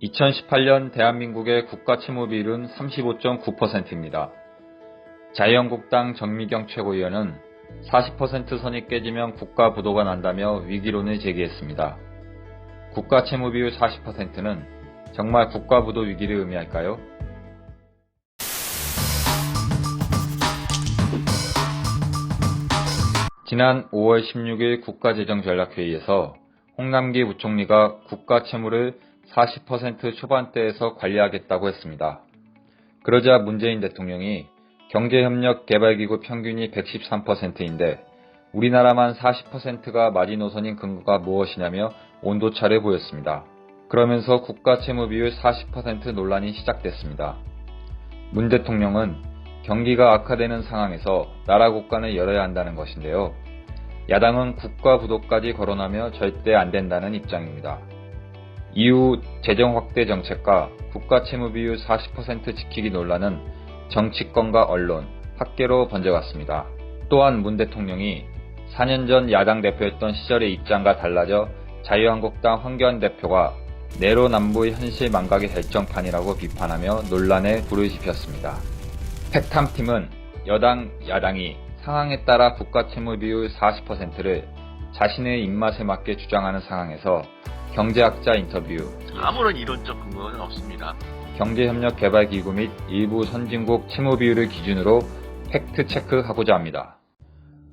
2018년 대한민국의 국가 채무 비율은 35.9%입니다. 자유한국당 정미경 최고위원은 40% 선이 깨지면 국가 부도가 난다며 위기론을 제기했습니다. 국가 채무 비율 40%는 정말 국가 부도 위기를 의미할까요? 지난 5월 16일 국가재정전략회의에서 홍남기 부총리가 국가 채무를 40% 초반대에서 관리하겠다고 했습니다. 그러자 문재인 대통령이 경제협력개발기구 평균이 113%인데 우리나라만 40%가 마지노선인 근거가 무엇이냐며 온도차를 보였습니다. 그러면서 국가 채무 비율 40% 논란이 시작됐습니다. 문 대통령은 경기가 악화되는 상황에서 나라 국간을 열어야 한다는 것인데요. 야당은 국가 부도까지 거론하며 절대 안 된다는 입장입니다. 이후 재정 확대 정책과 국가 채무 비율 40% 지키기 논란은 정치권과 언론, 학계로 번져갔습니다. 또한 문 대통령이 4년 전 야당 대표였던 시절의 입장과 달라져 자유한국당 황교안 대표가 내로남불 현실 망각의 결정판이라고 비판하며 논란에 불을 지폈습니다. 팩탐팀은 여당, 야당이 상황에 따라 국가 채무 비율 40%를 자신의 입맛에 맞게 주장하는 상황에서 경제학자 인터뷰, 아무런 이론적 근거는 없습니다. 경제협력개발기구 및 일부 선진국 채무 비율을 기준으로 팩트체크하고자 합니다.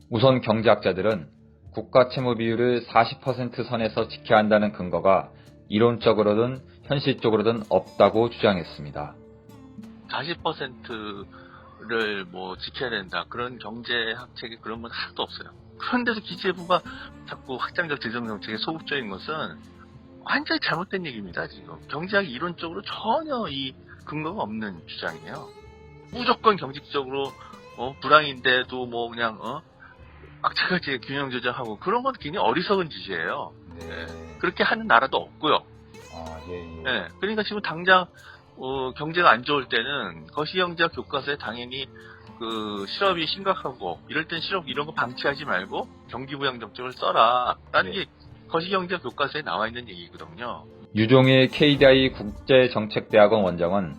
우선 경제학자들은 국가 채무 비율을 40% 선에서 지켜야 한다는 근거가 이론적으로든 현실적으로든 없다고 주장했습니다. 40%를 지켜야 된다. 그런 경제학책이 그런 건 하나도 없어요. 그런데도 기재부가 자꾸 확장적 재정정책에 소극적인 것은 완전히 잘못된 얘기입니다. 지금 경제학이 이론적으로 전혀 이 근거가 없는 주장이에요. 무조건 경직적으로 불황인데도 그냥 악착같이 균형 조정하고 그런 건 굉장히 어리석은 짓이에요. 네. 그렇게 하는 나라도 없고요. 네. 그러니까 지금 당장 경제가 안 좋을 때는 거시경제학 교과서에 당연히 그 실업이 심각하고 이럴 땐 실업 이런 거 방치하지 말고 경기부양 정책을 써라. 라는 게 거시경제학 교과서에 나와 있는 얘기거든요. 유종일 KDI 국제정책대학원 원장은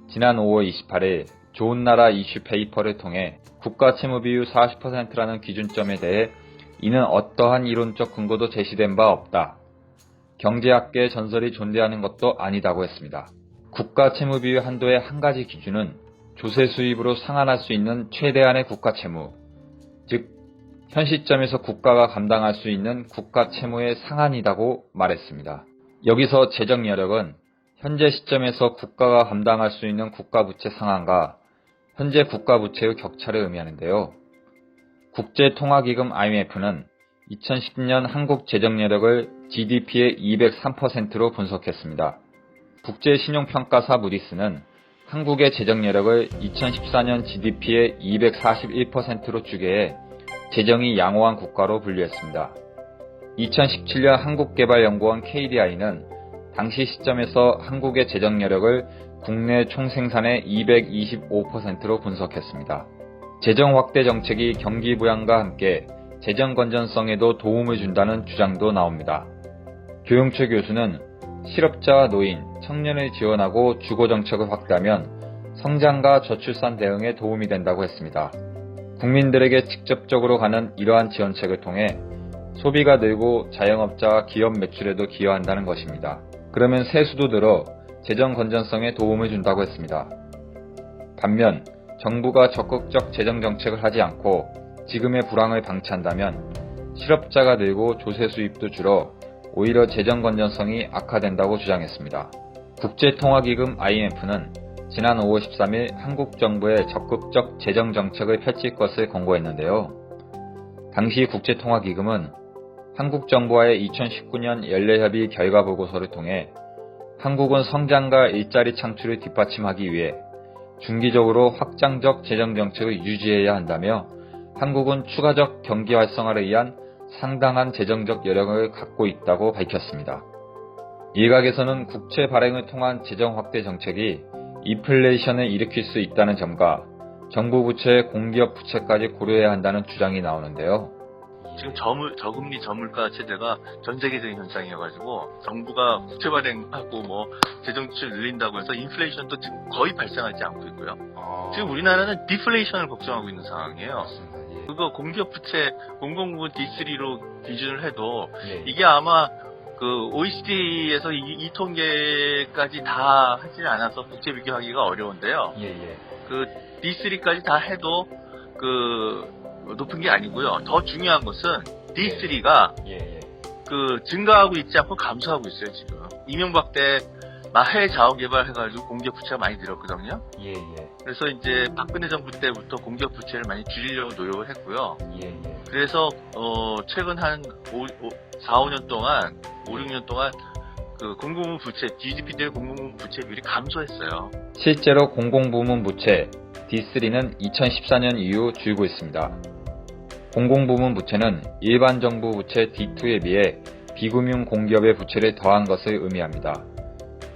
지난 5월 28일 좋은 나라 이슈 페이퍼를 통해 국가 채무 비율 40%라는 기준점에 대해 이는 어떠한 이론적 근거도 제시된 바 없다. 경제학계의 전설이 존재하는 것도 아니다고 했습니다. 국가 채무 비율 한도의 한 가지 기준은 조세 수입으로 상환할 수 있는 최대한의 국가 채무, 즉 현 시점에서 국가가 감당할 수 있는 국가 채무의 상한이라고 말했습니다. 여기서 재정 여력은 현재 시점에서 국가가 감당할 수 있는 국가 부채 상한과 현재 국가 부채의 격차를 의미하는데요. 국제통화기금 IMF는 2010년 한국 재정 여력을 GDP의 203%로 분석했습니다. 국제신용평가사 무디스는 한국의 재정 여력을 2014년 GDP의 241%로 추계해 재정이 양호한 국가로 분류했습니다. 2017년 한국개발연구원 KDI는 당시 시점에서 한국의 재정 여력을 국내 총생산의 225%로 분석했습니다. 재정 확대 정책이 경기 부양과 함께 재정 건전성에도 도움을 준다는 주장도 나옵니다. 조용철 교수는 실업자와 노인, 청년을 지원하고 주거 정책을 확대하면 성장과 저출산 대응에 도움이 된다고 했습니다. 국민들에게 직접적으로 가는 이러한 지원책을 통해 소비가 늘고 자영업자와 기업 매출에도 기여한다는 것입니다. 그러면 세수도 늘어 재정 건전성에 도움을 준다고 했습니다. 반면 정부가 적극적 재정 정책을 하지 않고 지금의 불황을 방치한다면 실업자가 늘고 조세 수입도 줄어 오히려 재정 건전성이 악화된다고 주장했습니다. 국제통화기금 IMF는 지난 5월 13일 한국 정부의 적극적 재정 정책을 펼칠 것을 권고했는데요. 당시 국제통화기금은 한국 정부와의 2019년 연례협의 결과 보고서를 통해 한국은 성장과 일자리 창출을 뒷받침하기 위해 중기적으로 확장적 재정 정책을 유지해야 한다며 한국은 추가적 경기 활성화를 위한 상당한 재정적 여력을 갖고 있다고 밝혔습니다. 일각에서는 국채 발행을 통한 재정 확대 정책이 인플레이션을 일으킬 수 있다는 점과 정부 부채의 공기업 부채까지 고려해야 한다는 주장이 나오는데요. 지금 저금리 저물가 체제가 전 세계적인 현상이어가지고 정부가 국채 발행하고 뭐 재정 지출 늘린다고 해서 인플레이션도 지금 거의 발생하지 않고 있고요. 지금 우리나라는 디플레이션을 걱정하고 있는 상황이에요. 맞습니다. 예. 그거 공기업 부채 공공부문 D3로 기준을 해도 예. 이게 아마 그 OECD에서 이 통계까지 다 하지 않아서 국제 비교하기가 어려운데요. 예, 예. 그 D3까지 다 해도 그 높은 게 아니고요. 더 중요한 것은 D3가 예, 예. 그 증가하고 있지 않고 감소하고 있어요, 지금. 이명박 때 해외 자원 개발해가지고 공기업 부채가 많이 늘었거든요. 예, 예. 그래서 이제 박근혜 정부 때부터 공기업 부채를 많이 줄이려고 노력을 했고요. 예, 예. 그래서 최근 한 4, 5년 동안 5, 6년 동안 그 공공부문 부채, GDP 대 공공부문 부채 비율이 감소했어요. 실제로 공공부문 부채 D3는 2014년 이후 줄고 있습니다. 공공부문 부채는 일반 정부 부채 D2에 비해 비금융 공기업의 부채를 더한 것을 의미합니다.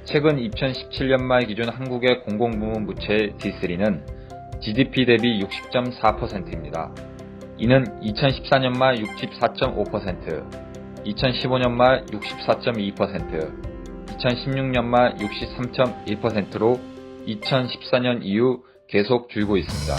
최근 2017년 말 기준 한국의 공공부문 부채 D3는 GDP 대비 60.4%입니다. 이는 2014년 말 64.5%, 2015년 말 64.2%, 2016년 말 63.1%로 2014년 이후 계속 줄고 있습니다.